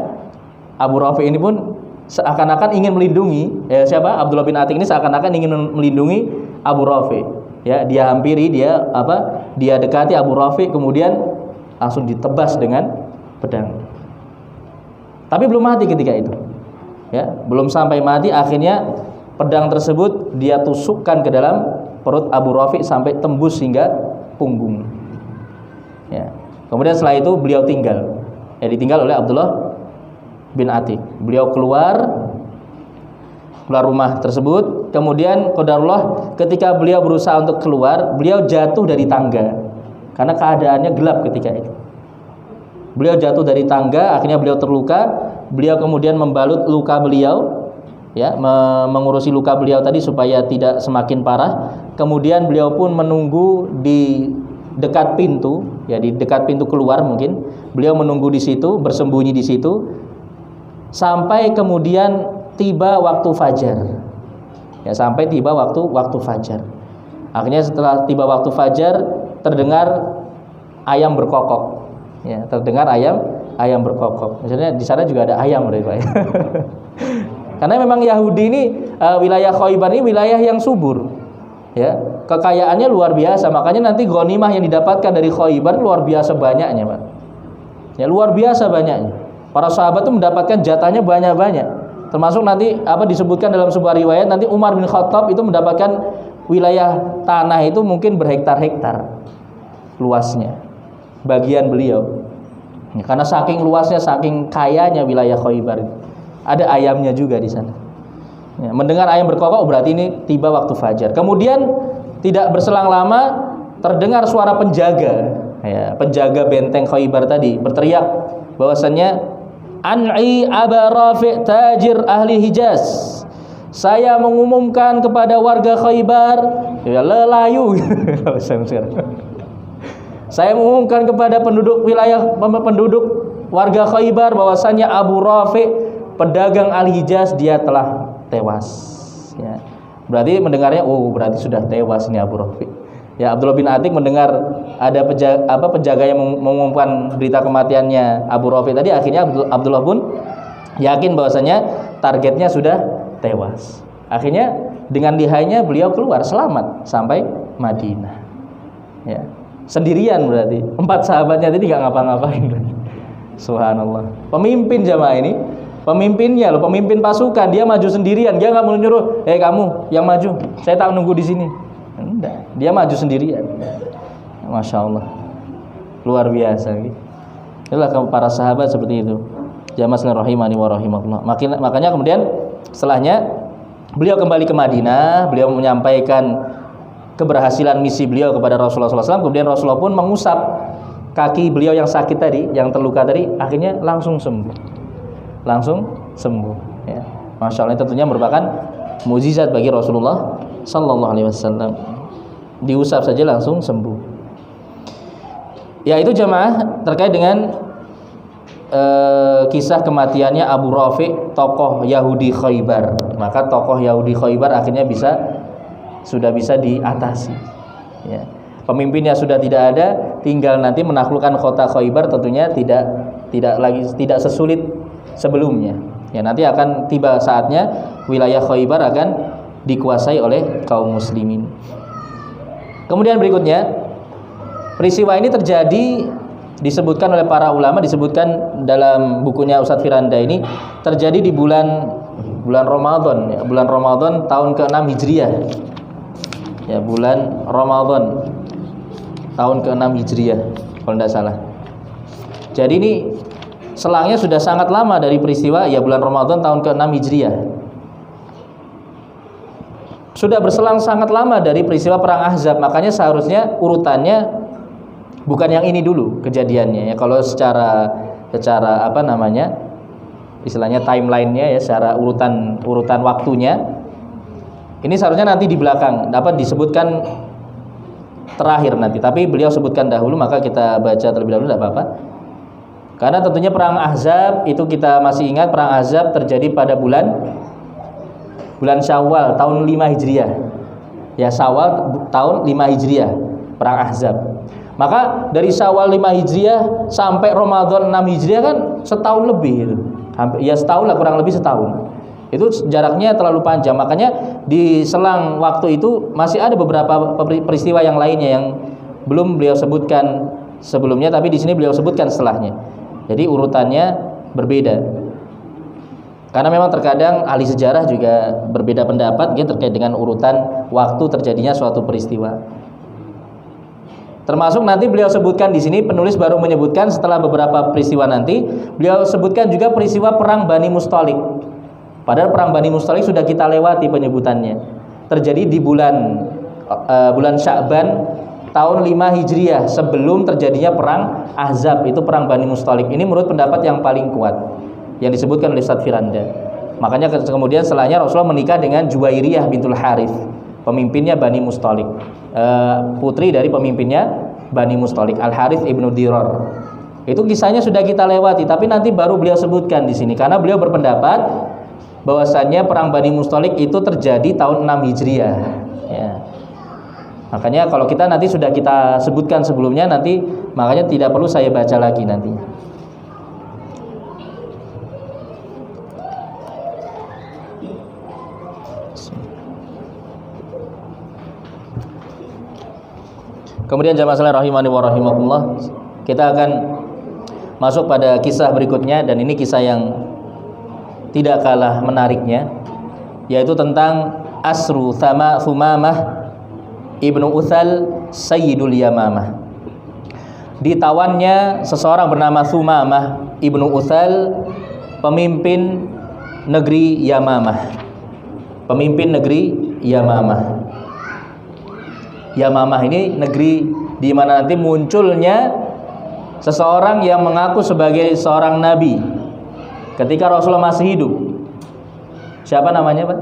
Abu Rafi ini pun seakan-akan ingin melindungi Abdullah bin Atik ini seakan-akan ingin melindungi Abu Rafi. Ya, dia hampiri, dia dekati Abu Rafi, kemudian langsung ditebas dengan pedang. Tapi belum mati ketika itu. Ya, belum sampai mati, akhirnya pedang tersebut dia tusukkan ke dalam perut Abu Rafi sampai tembus hingga punggung. Ya. Kemudian setelah itu beliau ditinggal oleh Abdullah bin Atik. Beliau keluar rumah tersebut. Kemudian qadarullah ketika beliau berusaha untuk keluar, beliau jatuh dari tangga karena keadaannya gelap ketika itu. Beliau jatuh dari tangga, akhirnya beliau terluka. Beliau kemudian membalut luka beliau, ya, mengurusi luka beliau tadi supaya tidak semakin parah. Kemudian beliau pun menunggu di dekat pintu, ya, di dekat pintu keluar mungkin. Beliau menunggu di situ, bersembunyi di situ sampai kemudian tiba waktu fajar. Ya, sampai tiba waktu fajar. Akhirnya setelah tiba waktu fajar terdengar ayam berkokok. Ya, terdengar ayam berkokok. Misalnya di sana juga ada ayam, Pak. Karena memang Yahudi ini wilayah Khaybar ini wilayah yang subur. Ya, kekayaannya luar biasa. Makanya nanti ghanimah yang didapatkan dari Khaybar luar biasa banyaknya, Pak. Ya, luar biasa banyaknya. Para sahabat itu mendapatkan jatahnya banyak-banyak. Termasuk nanti disebutkan dalam sebuah riwayat, nanti Umar bin Khattab itu mendapatkan wilayah tanah itu mungkin berhektar-hektar luasnya, bagian beliau. Ya, karena saking luasnya, saking kayanya wilayah Khaybar. Ada ayamnya juga di sana. Ya, mendengar ayam berkokok berarti ini tiba waktu fajar. Kemudian tidak berselang lama terdengar suara penjaga, ya, penjaga benteng Khaybar tadi berteriak bahwasannya, "An'i Aba Rafi' tajir ahli Hijaz." Saya mengumumkan kepada warga Khaybar, ya, lelayu. Saya mengumumkan kepada penduduk warga Khaybar bahwasannya Abu Rafi' pedagang Al-Hijaz dia telah tewas. Ya. Berarti mendengarnya, berarti sudah tewas ini Abu Rafi'. Ya, Abdullah bin Atik mendengar ada penjaga yang mengumumkan berita kematiannya Abu Rafi' tadi. Akhirnya Abdullah pun yakin bahwasanya targetnya sudah tewas. Akhirnya dengan lihainya beliau keluar selamat sampai Madinah. Ya. Sendirian berarti. 4 sahabatnya tadi nggak ngapa-ngapain. Subhanallah. Pemimpin jamaah ini Pemimpinnya loh, pemimpin pasukan, dia maju sendirian, dia nggak mau nyuruh, kamu yang maju, saya tak nunggu di sini. Enggak, dia maju sendirian. Masya Allah, luar biasa. Itulah para sahabat seperti itu. Jamaah sekalian rahimani wa rahimakumullah. Makanya kemudian setelahnya beliau kembali ke Madinah, beliau menyampaikan keberhasilan misi beliau kepada Rasulullah SAW. Kemudian Rasulullah pun mengusap kaki beliau yang sakit tadi, yang terluka tadi, akhirnya langsung sembuh. Ya. Masya Allah, tentunya merupakan mukjizat bagi Rasulullah Sallallahu Alaihi Wasallam. Diusap saja langsung sembuh. Ya, itu jamaah terkait dengan kisah kematiannya Abu Rafi, tokoh Yahudi Khaybar. Maka tokoh Yahudi Khaybar akhirnya sudah bisa diatasi. Ya. Pemimpinnya sudah tidak ada, tinggal nanti menaklukkan kota Khaybar, tentunya tidak sesulit sebelumnya. Ya, nanti akan tiba saatnya wilayah Khaybar akan dikuasai oleh kaum muslimin. Kemudian berikutnya, peristiwa ini terjadi, disebutkan oleh para ulama, disebutkan dalam bukunya Ustadz Firanda ini, terjadi di bulan Ramadan, ya, bulan Ramadan tahun ke-6 Hijriah. Ya, bulan Ramadan tahun ke-6 Hijriah kalau tidak salah. Jadi ini selangnya sudah sangat lama dari peristiwa ya bulan Ramadan tahun ke-6 Hijriah. Sudah berselang sangat lama dari peristiwa perang Ahzab, makanya seharusnya urutannya bukan yang ini dulu kejadiannya ya. Kalau secara istilahnya timelinenya ya, secara urutan waktunya ini seharusnya nanti di belakang dapat disebutkan terakhir nanti, tapi beliau sebutkan dahulu, maka kita baca terlebih dahulu, tidak apa-apa. Karena tentunya perang Ahzab itu kita masih ingat, perang Ahzab terjadi pada bulan Syawal tahun 5 Hijriah. Ya, Syawal tahun 5 Hijriah, perang Ahzab. Maka dari Syawal 5 Hijriah sampai Ramadan 6 Hijriah kan setahun lebih itu. Ya setahun lah, kurang lebih setahun. Itu jaraknya terlalu panjang. Makanya di selang waktu itu masih ada beberapa peristiwa yang lainnya yang belum beliau sebutkan sebelumnya, tapi di sini beliau sebutkan setelahnya. Jadi urutannya berbeda. Karena memang terkadang ahli sejarah juga berbeda pendapat ya, terkait dengan urutan waktu terjadinya suatu peristiwa. Termasuk nanti beliau sebutkan di sini, penulis baru menyebutkan setelah beberapa peristiwa nanti, beliau sebutkan juga peristiwa perang Bani Mustalik. Padahal perang Bani Mustalik sudah kita lewati penyebutannya. Terjadi di bulan Sya'ban tahun 5 Hijriah, sebelum terjadinya perang Ahzab, itu perang Bani Mustalik. Ini menurut pendapat yang paling kuat yang disebutkan oleh Ustadz Firanda. Makanya kemudian setelahnya Rasulullah menikah dengan Juwairiyah bintul Harith, pemimpinnya Bani Mustalik, putri dari pemimpinnya Bani Mustalik, Al Harith ibnu Dirar. Itu kisahnya sudah kita lewati, tapi nanti baru beliau sebutkan di sini karena beliau berpendapat bahwasannya perang Bani Mustalik itu terjadi tahun 6 Hijriah ya. Makanya kalau kita nanti sudah kita sebutkan sebelumnya, nanti makanya tidak perlu saya baca lagi nanti. Kemudian jamaah sekalian rahimani wa rahimakumullah, kita akan masuk pada kisah berikutnya, dan ini kisah yang tidak kalah menariknya, yaitu tentang Asru Thumamah ibnu Uthal Sayyidul Yamamah. Ditawannya seseorang bernama Thumamah ibnu Uthal, pemimpin negeri Yamamah. Pemimpin negeri Yamamah. Yamamah ini negeri di mana nanti munculnya seseorang yang mengaku sebagai seorang nabi ketika Rasulullah masih hidup. Siapa namanya, Pak?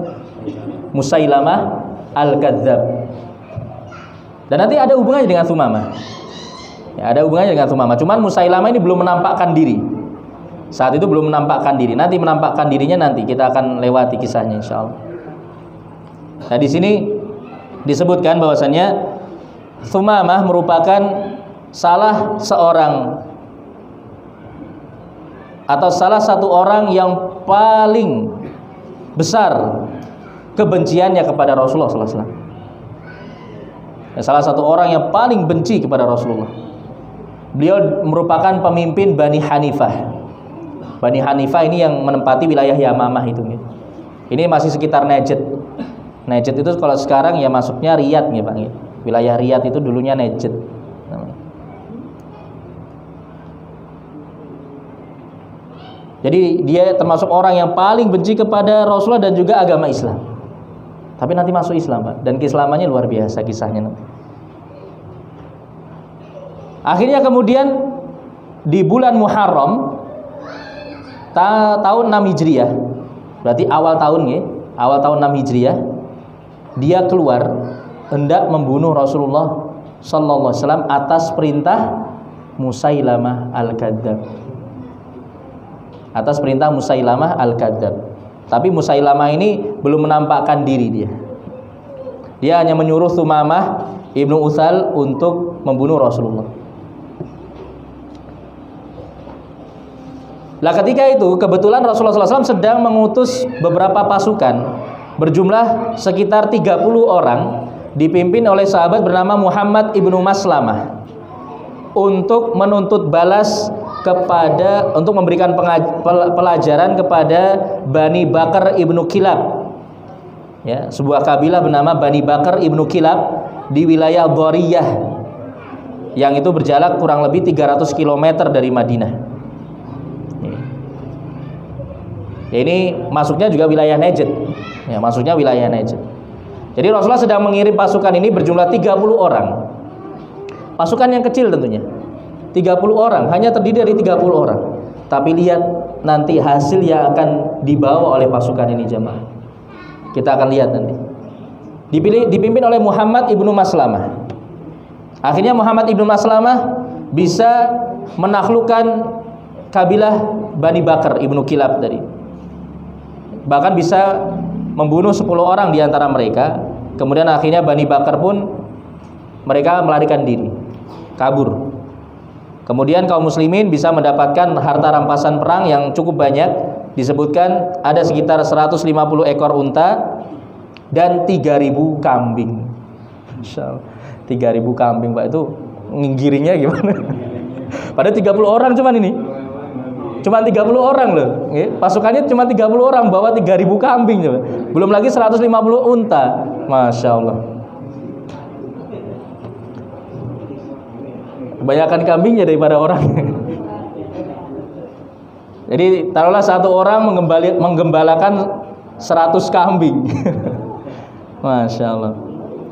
Musailamah Al-Kadzdzab. Dan nanti ada hubungannya dengan Thumamah. Ya, ada hubungannya dengan Thumamah. Cuman Musailamah ini belum menampakkan diri. Saat itu belum menampakkan diri. Nanti menampakkan dirinya, nanti kita akan lewati kisahnya insyaallah. Nah, di sini disebutkan bahwasannya Thumamah merupakan salah satu orang yang paling besar kebenciannya kepada Rasulullah SAW. Salah satu orang yang paling benci kepada Rasulullah. Beliau merupakan pemimpin Bani Hanifah. Bani Hanifah ini yang menempati wilayah Yamamah itu. Ini masih sekitar Najd. Najd itu kalau sekarang ya masuknya Riyadh nih Pak. Wilayah Riyadh itu dulunya Najd. Jadi dia termasuk orang yang paling benci kepada Rasulullah dan juga agama Islam. Tapi nanti masuk Islam Pak. Dan keislamannya luar biasa kisahnya nanti. Akhirnya kemudian di bulan Muharram tahun 6 Hijriah, berarti awal tahun ya, awal tahun 6 Hijriah, dia keluar hendak membunuh Rasulullah sallallahu alaihi wasallam atas perintah Musailamah Al-Kadzdzab. Atas perintah Musailamah Al-Kadzdzab. Tapi Musailamah ini belum menampakkan diri dia. Dia hanya menyuruh Tsumamah Ibnu Utsal untuk membunuh Rasulullah. Lah ketika itu kebetulan Rasulullah SAW sedang mengutus beberapa pasukan berjumlah sekitar 30 orang dipimpin oleh sahabat bernama Muhammad Ibnu Maslamah untuk menuntut balas kepada, untuk memberikan pelajaran kepada Bani Bakar Ibnu Kilab, ya, sebuah kabilah bernama Bani Bakar Ibnu Kilab di wilayah Dhariyah yang itu berjarak kurang lebih 300 km dari Madinah. Ya, ini masuknya juga wilayah Najd, ya, masuknya wilayah Najd. Jadi Rasulullah sedang mengirim pasukan ini berjumlah 30 orang. Pasukan yang kecil tentunya. 30 orang, hanya terdiri dari 30 orang. Tapi lihat nanti hasil yang akan dibawa oleh pasukan ini jemaah. Kita akan lihat nanti. Dipimpin oleh Muhammad Ibnu Maslamah. Akhirnya Muhammad Ibnu Maslamah bisa menaklukkan kabilah Bani Bakar Ibnu Kilab tadi. Bahkan bisa membunuh 10 orang di antara mereka. Kemudian akhirnya Bani Bakar pun mereka melarikan diri, kabur. Kemudian kaum muslimin bisa mendapatkan harta rampasan perang yang cukup banyak. Disebutkan ada sekitar 150 ekor unta dan 3.000 kambing. Insyaallah 3.000 kambing Pak, itu nggiringnya gimana? Padahal 30 orang cuman ini. Cuma 30 orang loh. Pasukannya cuma 30 orang bawa 3.000 kambing coba. Belum lagi 150 unta. Masya Allah. Kebanyakan kambingnya daripada orang. Jadi taruhlah satu orang menggembalakan 100 kambing. Masya Allah.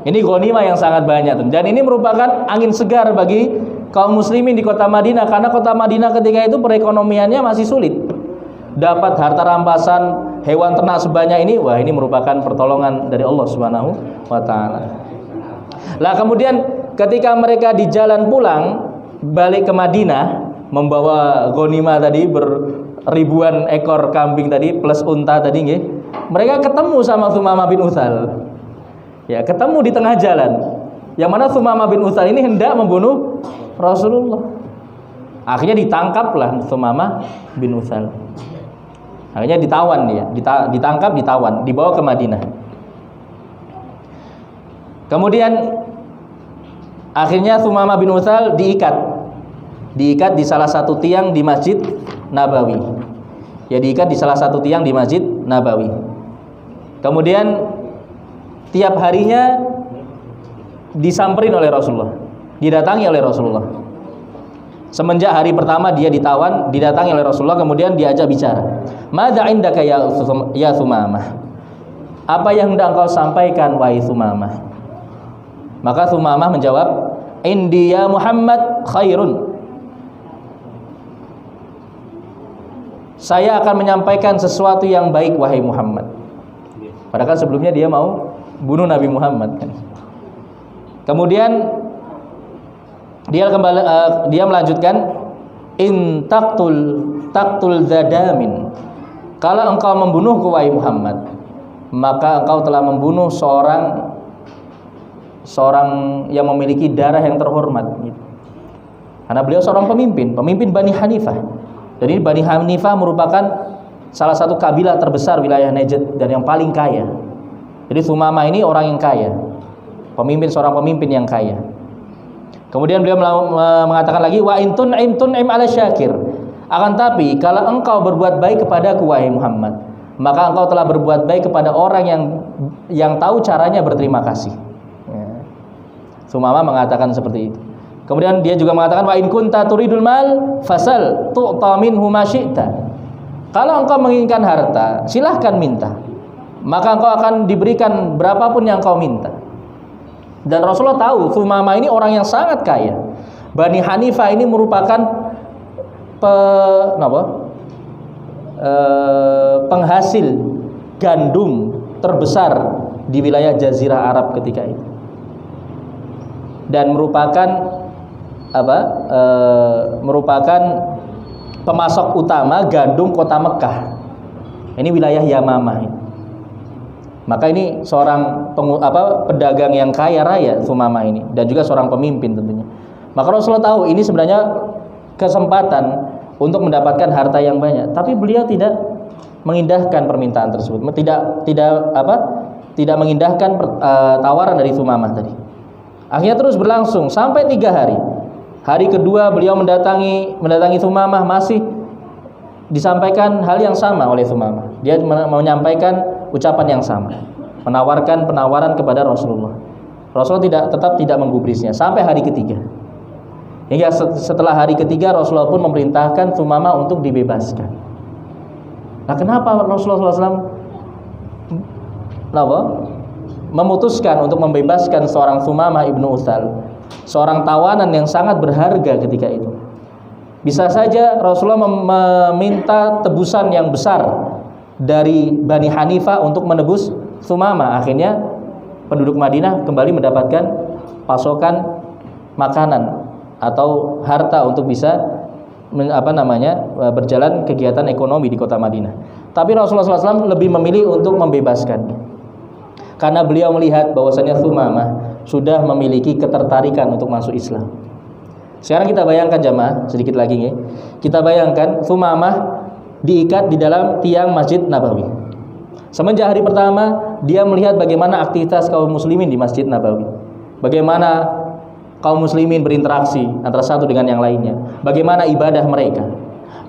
Ini ghanimah yang sangat banyak. Dan ini merupakan angin segar bagi kaum muslimin di kota Madinah. Karena kota Madinah ketika itu perekonomiannya masih sulit. Dapat harta rampasan hewan ternak sebanyak ini, wah ini merupakan pertolongan dari Allah Subhanahu wa ta'ala. Lah kemudian ketika mereka di jalan pulang balik ke Madinah membawa ghanimah tadi beribuan ekor kambing tadi plus unta tadi nggih, mereka ketemu sama Tsumamah bin Utsal. Ya, ketemu di tengah jalan. Yang mana Tsumamah bin Utsal ini hendak membunuh Rasulullah. Akhirnya ditangkaplah Tsumamah bin Utsal. Akhirnya ditawan dia, ditangkap, ditawan, dibawa ke Madinah. Kemudian akhirnya Tsumamah bin Utsal diikat di salah satu tiang di Masjid Nabawi. Ya, diikat di salah satu tiang di Masjid Nabawi. Kemudian tiap harinya disamperin oleh Rasulullah, didatangi oleh Rasulullah. Semenjak hari pertama dia ditawan, didatangi oleh Rasulullah, kemudian diajak bicara. Madza indaka ya Tsumamah? Apa yang hendak engkau sampaikan wahai Tsumamah? Maka Tsumamah menjawab, indi ya Muhammad khairun. Saya akan menyampaikan sesuatu yang baik wahai Muhammad. Padahal sebelumnya dia mau bunuh Nabi Muhammad kan. Kemudian dia melanjutkan, in taqtul zadamin. Kalau engkau membunuhku wahai Muhammad, maka engkau telah membunuh seorang yang memiliki darah yang terhormat gitu. Karena beliau seorang pemimpin Bani Hanifah. Jadi Bani Hanifah merupakan salah satu kabilah terbesar wilayah Najd dan yang paling kaya. Jadi Tsumamah ini orang yang kaya, seorang pemimpin yang kaya. Kemudian beliau mengatakan lagi, wa intun im ala syakir. Akan tapi kalau engkau berbuat baik kepadaku wahai Muhammad, maka engkau telah berbuat baik kepada orang yang tahu caranya berterima kasih. Ya. Sumamah mengatakan seperti itu. Kemudian dia juga mengatakan wa in kunta turidul mal fasal tu'ta minhu ma syi'ta. Kalau engkau menginginkan harta, silahkan minta, maka engkau akan diberikan berapapun yang engkau minta. Dan Rasulullah tahu Sumamah ini orang yang sangat kaya. Bani Hanifah ini merupakan penghasil gandum terbesar di wilayah Jazirah Arab ketika itu, dan merupakan pemasok utama gandum kota Mekah. Ini wilayah Yamamah ini. Maka ini seorang pedagang yang kaya raya Sumamah ini, dan juga seorang pemimpin tentunya. Maka Rasulullah tahu ini sebenarnya kesempatan untuk mendapatkan harta yang banyak, tapi beliau tidak mengindahkan permintaan tersebut, tidak mengindahkan tawaran dari Sumamah tadi. Akhirnya terus berlangsung sampai 3 hari. Hari kedua beliau mendatangi Sumamah, masih disampaikan hal yang sama oleh Sumamah. Dia menyampaikan ucapan yang sama, menawarkan penawaran kepada Rasulullah. Rasulullah tetap tidak menggubrisnya sampai hari ketiga. Hingga setelah hari ketiga Rasulullah pun memerintahkan Sumamah untuk dibebaskan. Nah, kenapa Rasulullah SAW memutuskan untuk membebaskan seorang Sumamah ibnu Utsal, seorang tawanan yang sangat berharga ketika itu? Bisa saja Rasulullah meminta tebusan yang besar dari Bani Hanifah untuk menebus Sumamah. Akhirnya penduduk Madinah kembali mendapatkan pasokan makanan atau harta untuk bisa berjalan kegiatan ekonomi di kota Madinah. Tapi Rasulullah SAW lebih memilih untuk membebaskannya, karena beliau melihat bahwasanya Sumamah sudah memiliki ketertarikan untuk masuk Islam. Sekarang kita bayangkan jamaah, sedikit lagi nih. Kita bayangkan Sumamah diikat di dalam tiang Masjid Nabawi. Semenjak hari pertama dia melihat bagaimana aktivitas kaum muslimin di Masjid Nabawi, bagaimana kaum muslimin berinteraksi antara satu dengan yang lainnya, bagaimana ibadah mereka,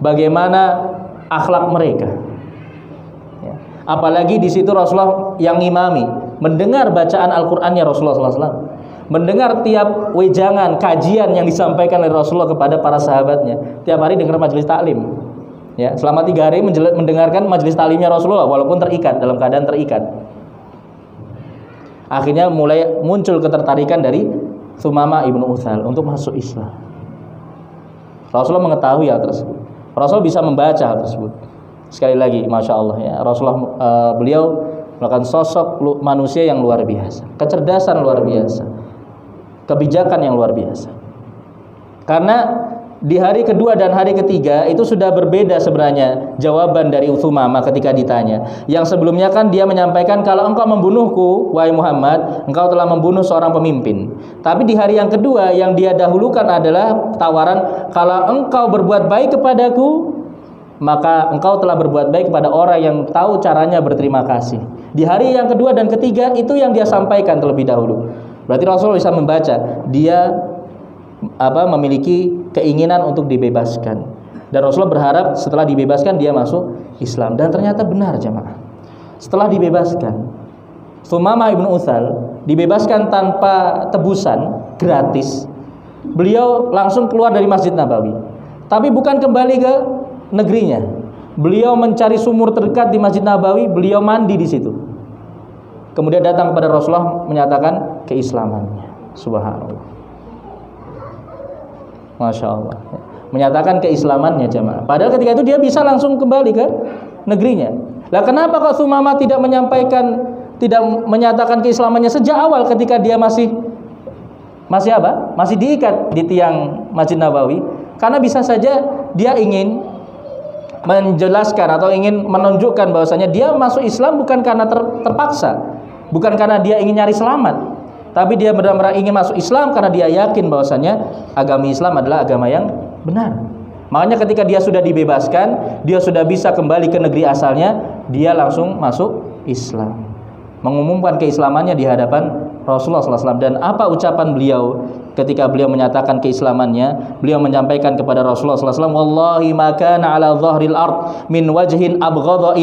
bagaimana akhlak mereka. Ya. Apalagi di situ Rasulullah yang ngimami, mendengar bacaan Al-Qur'annya Rasulullah SAW, mendengar tiap wejangan kajian yang disampaikan oleh Rasulullah kepada para sahabatnya. Tiap hari dengar majelis taklim. Ya, selama 3 hari mendengarkan majelis taklimnya Rasulullah walaupun dalam keadaan terikat. Akhirnya mulai muncul ketertarikan dari Sumamah ibnu Utsal untuk masuk Islam. Rasulullah mengetahui hal tersebut. Rasulullah bisa membaca hal tersebut. Sekali lagi, masya Allah ya, Rasulullah beliau merupakan sosok manusia yang luar biasa, kecerdasan luar biasa, kebijakan yang luar biasa. Karena di hari kedua dan hari ketiga itu sudah berbeda sebenarnya jawaban dari Sumamah ketika ditanya. Yang sebelumnya kan dia menyampaikan, kalau engkau membunuhku wahai Muhammad, engkau telah membunuh seorang pemimpin. Tapi di hari yang kedua yang dia dahulukan adalah tawaran, kalau engkau berbuat baik kepadaku, maka engkau telah berbuat baik kepada orang yang tahu caranya berterima kasih. Di hari yang kedua dan ketiga itu yang dia sampaikan terlebih dahulu. Berarti Rasulullah bisa membaca dia memiliki keinginan untuk dibebaskan, dan Rasulullah berharap setelah dibebaskan dia masuk Islam. Dan ternyata benar jamaah, setelah dibebaskan Sumamah ibnu Utsal dibebaskan tanpa tebusan, gratis. Beliau langsung keluar dari Masjid Nabawi, tapi bukan kembali ke negerinya. Beliau mencari sumur terdekat di Masjid Nabawi, beliau mandi di situ. Kemudian datang kepada Rasulullah menyatakan keislamannya. Subhanallah, masya Allah, menyatakan keislamannya jamaah. Padahal ketika itu dia bisa langsung kembali ke negerinya. Lah kenapa kok Sumamah tidak menyatakan keislamannya sejak awal ketika dia masih diikat di tiang Masjid Nabawi? Karena bisa saja dia ingin menjelaskan atau ingin menunjukkan bahwasanya dia masuk Islam bukan karena terpaksa, bukan karena dia ingin nyari selamat, tapi dia benar-benar ingin masuk Islam karena dia yakin bahwasanya agama Islam adalah agama yang benar. Makanya ketika dia sudah dibebaskan, dia sudah bisa kembali ke negeri asalnya, dia langsung masuk Islam, mengumumkan keislamannya di hadapan Rasulullah SAW. Dan apa ucapan beliau ketika beliau menyatakan keislamannya, beliau menyampaikan kepada Rasulullah sallallahu alaihi wasallam, "Wallahi ma kana 'ala dhahril ard min wajhin abghadha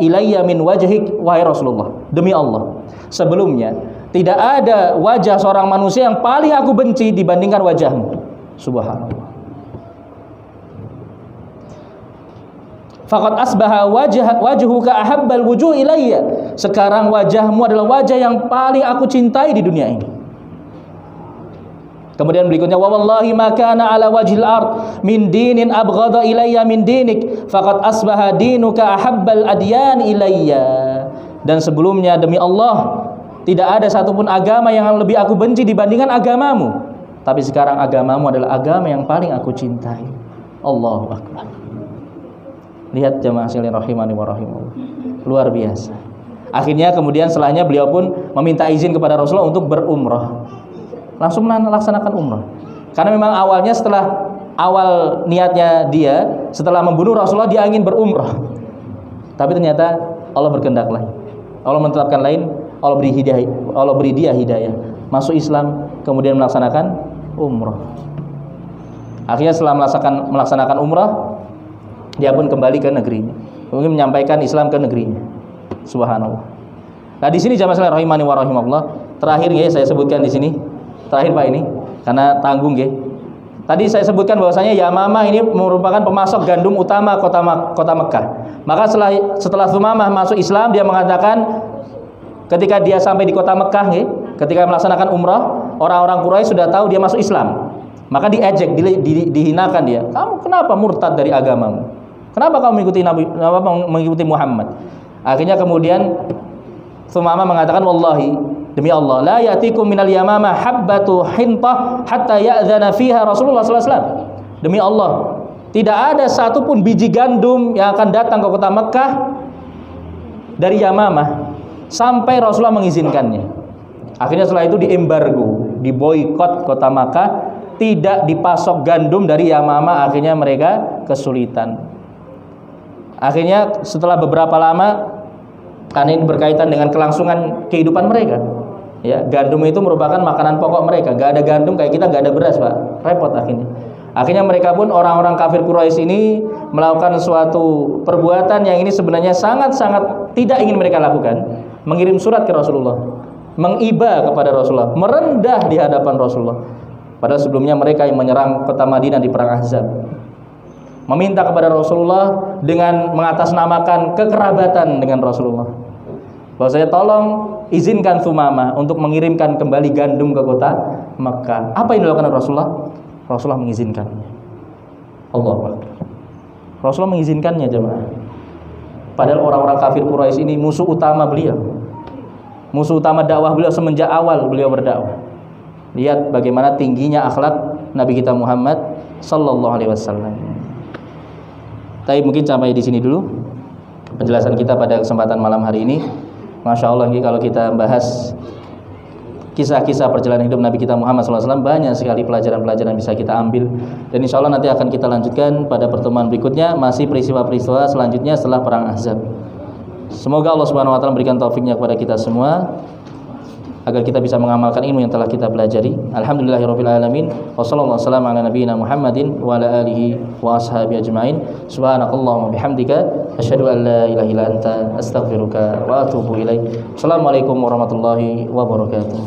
ilayya min wajhik." Wahai Rasulullah, demi Allah, sebelumnya tidak ada wajah seorang manusia yang paling aku benci dibandingkan wajahmu. Subhanallah. Faqad asbaha wajhuka ahabbal wujuh ilayya. Sekarang wajahmu adalah wajah yang paling aku cintai di dunia ini. Kemudian berikutnya, wa wallahi ma kana ala wajhil ard min dinin abghadha ilayya min dinik faqad asbaha dinuka ahabbal adyan ilayya. Dan sebelumnya demi Allah, tidak ada satupun agama yang lebih aku benci dibandingkan agamamu. Tapi sekarang agamamu adalah agama yang paling aku cintai. Allahu akbar. Lihat jamaah sekalian rahimani wa rahimallah. Luar biasa. Akhirnya kemudian setelahnya beliau pun meminta izin kepada Rasulullah untuk berumrah. Langsung melaksanakan umrah. Karena memang awalnya awal niatnya dia setelah membunuh Rasulullah dia ingin berumrah. Tapi ternyata Allah berkehendak lain. Allah menetapkan lain, Allah beri dia hidayah. Masuk Islam, kemudian melaksanakan umrah. Akhirnya setelah melaksanakan umrah, dia pun kembali ke negerinya. Mungkin menyampaikan Islam ke negerinya. Subhanallah. Nah, di sini jamaah sekalian rahimani wa rahimakumullah, terakhir ya saya sebutkan di sini. Terakhir Pak ini, karena tanggung ya. Tadi saya sebutkan bahwasanya Yamamah ini merupakan pemasok gandum utama kota Mekah. Maka setelah Thumamah masuk Islam, dia mengatakan ketika dia sampai di kota Mekah ya, ketika melaksanakan umrah, orang-orang Quraisy sudah tahu dia masuk Islam. Maka diejek, dihinakan dia. Kamu kenapa murtad dari agamamu? Kenapa kamu mengikuti Muhammad? Akhirnya kemudian Thumamah mengatakan, wallahi, demi Allah, la ya'tikum minal yamamah habbatu hintah hatta ya'dzana fiha Rasulullah sallallahu alaihi wasallam. Demi Allah, tidak ada satupun biji gandum yang akan datang ke kota Mekah dari Yamamah sampai Rasulullah mengizinkannya. Akhirnya setelah itu diembargo, diboikot kota Makkah, tidak dipasok gandum dari Yamamah. Akhirnya mereka kesulitan. Akhirnya setelah beberapa lama, karena ini berkaitan dengan kelangsungan kehidupan mereka, ya, gandum itu merupakan makanan pokok mereka. Gak ada gandum kayak kita gak ada beras, Pak. Repot akhirnya mereka pun, orang-orang kafir Quraisy ini melakukan suatu perbuatan yang ini sebenarnya sangat-sangat tidak ingin mereka lakukan. Mengirim surat ke Rasulullah, mengiba kepada Rasulullah, merendah di hadapan Rasulullah. Padahal sebelumnya mereka yang menyerang kota Madinah di perang Ahzab, meminta kepada Rasulullah dengan mengatasnamakan kekerabatan dengan Rasulullah, bahwa saya tolong izinkan Thumamah untuk mengirimkan kembali gandum ke kota Mekah. Apa yang dilakukan Rasulullah? Rasulullah mengizinkannya. Allahu Akbar. Rasulullah mengizinkannya jemaah. Padahal orang-orang kafir Quraisy ini musuh utama beliau, musuh utama dakwah beliau semenjak awal beliau berdakwah. Lihat bagaimana tingginya akhlak Nabi kita Muhammad sallallahu alaihi wasallam. Tapi mungkin sampai di sini dulu penjelasan kita pada kesempatan malam hari ini. Masya Allah, kalau kita bahas kisah-kisah perjalanan hidup Nabi kita Muhammad SAW, banyak sekali pelajaran-pelajaran bisa kita ambil. Dan insya Allah nanti akan kita lanjutkan pada pertemuan berikutnya, masih peristiwa-peristiwa selanjutnya setelah perang Ahzab. Semoga Allah Subhanahu Wa Taala memberikan taufiknya kepada kita semua, agar kita bisa mengamalkan ilmu yang telah kita pelajari. Alhamdulillahirabbil alamin. Wassallallahu wasallam ala nabiyyina Muhammadin wa ala alihi wa ashabihi ajmain. Subhanakallahumma bihamdika asyhadu an la ilaha illa anta astaghfiruka wa atubu ilaik. Assalamualaikum warahmatullahi wabarakatuh.